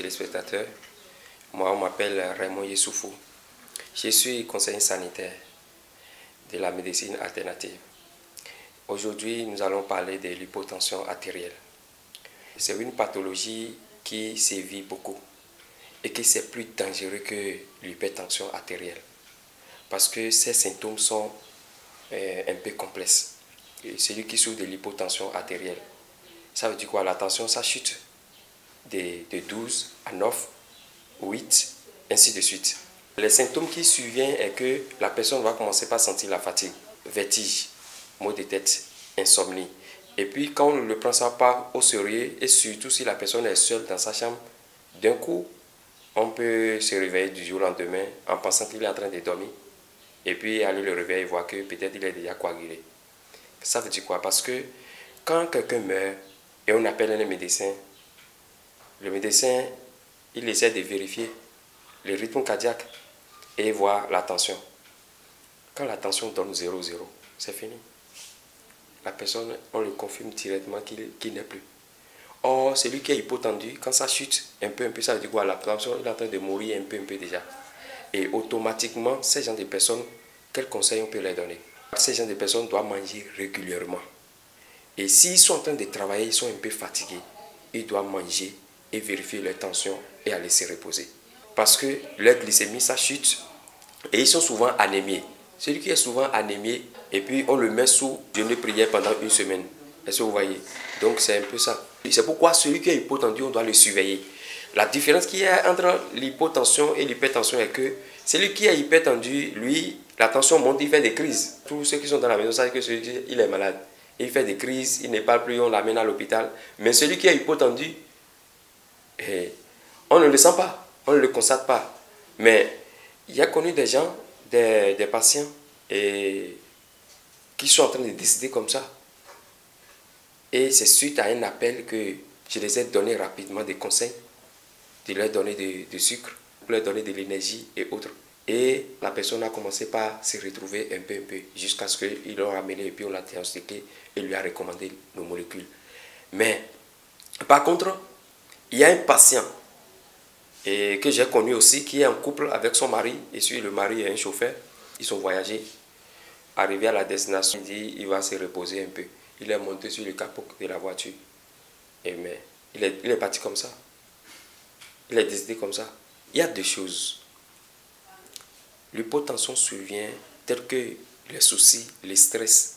téléspectateurs. Moi, on m'appelle Raymond Yessoufou. Je suis conseiller sanitaire de la médecine alternative. Aujourd'hui, nous allons parler de l'hypotension artérielle. C'est une pathologie qui sévit beaucoup et qui c'est plus dangereux que l'hypertension artérielle parce que ces symptômes sont un peu complexes. Et celui qui souffre de l'hypotension artérielle, ça veut dire quoi? La tension, ça chute de 12 à 9, 8, ainsi de suite. Les symptômes qui surviennent est que la personne va commencer par sentir la fatigue, vertige, maux de tête, insomnie. Et puis quand on ne le prend ça pas au sérieux, et surtout si la personne est seule dans sa chambre, d'un coup, on peut se réveiller du jour au lendemain en pensant qu'il est en train de dormir. Et puis aller le réveiller et voir que peut-être il est déjà coagulé. Ça veut dire quoi? Parce que quand quelqu'un meurt et on appelle un médecin, le médecin, il essaie de vérifier le rythme cardiaque et voir la tension. Quand la tension donne 0,0, c'est fini. La personne, on le confirme directement qu'il n'est plus. Or, celui qui est hypotendu, quand ça chute un peu, ça veut dire quoi? La tension, il est en train de mourir un peu déjà. Et automatiquement, ces gens de personnes, quels conseils on peut leur donner? Ces gens de personnes doivent manger régulièrement. Et s'ils sont en train de travailler, ils sont un peu fatigués, ils doivent manger et vérifier leur tension et aller se reposer. Parce que leur glycémie, ça chute et ils sont souvent anémiés. Celui qui est souvent anémié, et puis on le met sous jeûne prière pendant une semaine. Est-ce que vous voyez? Donc c'est un peu ça. C'est pourquoi celui qui est hypotendu, on doit le surveiller. La différence qu'il y a entre l'hypotension et l'hypertension est que celui qui est hypertendu, lui, la tension monte, il fait des crises. Tous ceux qui sont dans la maison savent que celui-ci, il est malade. Il fait des crises, il n'est pas plus, on l'amène à l'hôpital. Mais celui qui est hypotendu, on ne le sent pas, on ne le constate pas. Mais il y a connu des gens, des patients, qui sont en train de décider comme ça. Et c'est suite à un appel que je les ai donné rapidement des conseils, de leur donner du sucre, de leur donner de l'énergie et autres. Et la personne a commencé par se retrouver un peu, jusqu'à ce qu'ils l'ont ramené et puis on l'a diagnostiqué et lui a recommandé nos molécules. Mais, par contre, il y a un patient que j'ai connu aussi qui est en couple avec son mari, et puis le mari est un chauffeur, ils sont voyagés. Arrivé à la destination, il dit il va se reposer un peu. Il est monté sur le capot de la voiture. Mais il est parti comme ça. Il est décidé comme ça. Il y a deux choses. L'hypotension survient tel que les soucis, les stress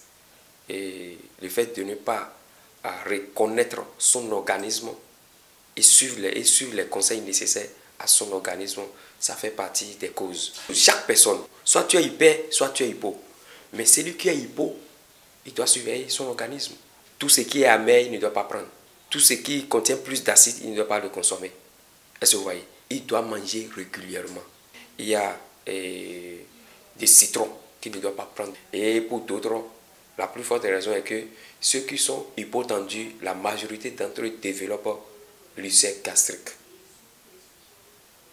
et le fait de ne pas reconnaître son organisme et suivre les conseils nécessaires à son organisme, ça fait partie des causes. Chaque personne, soit tu es hyper, soit tu es hypo. Mais celui qui est hypo, il doit surveiller son organisme. Tout ce qui est amer, il ne doit pas prendre. Tout ce qui contient plus d'acide, il ne doit pas le consommer. Est-ce que vous voyez? Il doit manger régulièrement. Il y a des citrons qu'il ne doit pas prendre. Et pour d'autres, la plus forte raison est que ceux qui sont hypotendus, la majorité d'entre eux développent l'ulcère gastrique.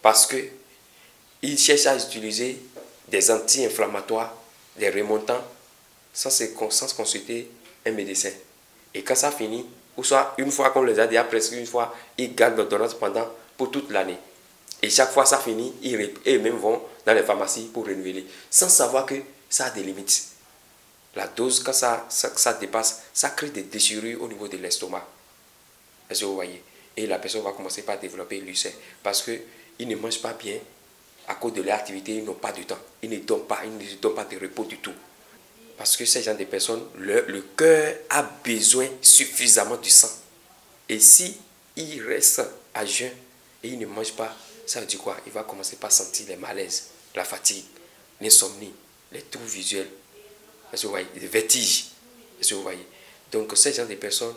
Parce qu'ils cherchent à utiliser des anti-inflammatoires, des remontants, sans consulter un médecin. Et quand ça finit, ou soit une fois qu'on les a déjà presque une fois, ils gardent l'ordonnance pour toute l'année. Et chaque fois ça finit, ils même vont dans les pharmacies pour renouveler, sans savoir que ça a des limites. La dose, quand ça dépasse, ça crée des déchirures au niveau de l'estomac. Est-ce que vous voyez? Et la personne va commencer par développer l'ulcère. Parce qu'ils ne mangent pas bien, à cause de leur activité, ils n'ont pas de temps. Ils ne donnent pas de repos du tout. Parce que ces gens de personnes, le cœur a besoin suffisamment du sang. Et si il reste à jeun et il ne mange pas, ça veut dire quoi? Il va commencer par sentir les malaises, la fatigue, l'insomnie, les troubles visuels, est-ce que vous voyez, les vertiges. Est-ce que vous voyez? Donc ces gens de personnes,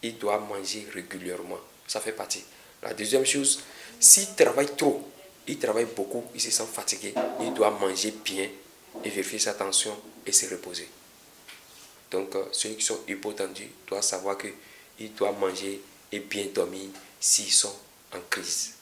ils doivent manger régulièrement. Ça fait partie. La deuxième chose, s'ils travaillent trop, ils travaillent beaucoup, ils se sentent fatigués, ils doivent manger bien et vérifier sa tension et se reposer. Donc ceux qui sont hypotendus doivent savoir qu'ils doivent manger et bien dormir s'ils sont en crise.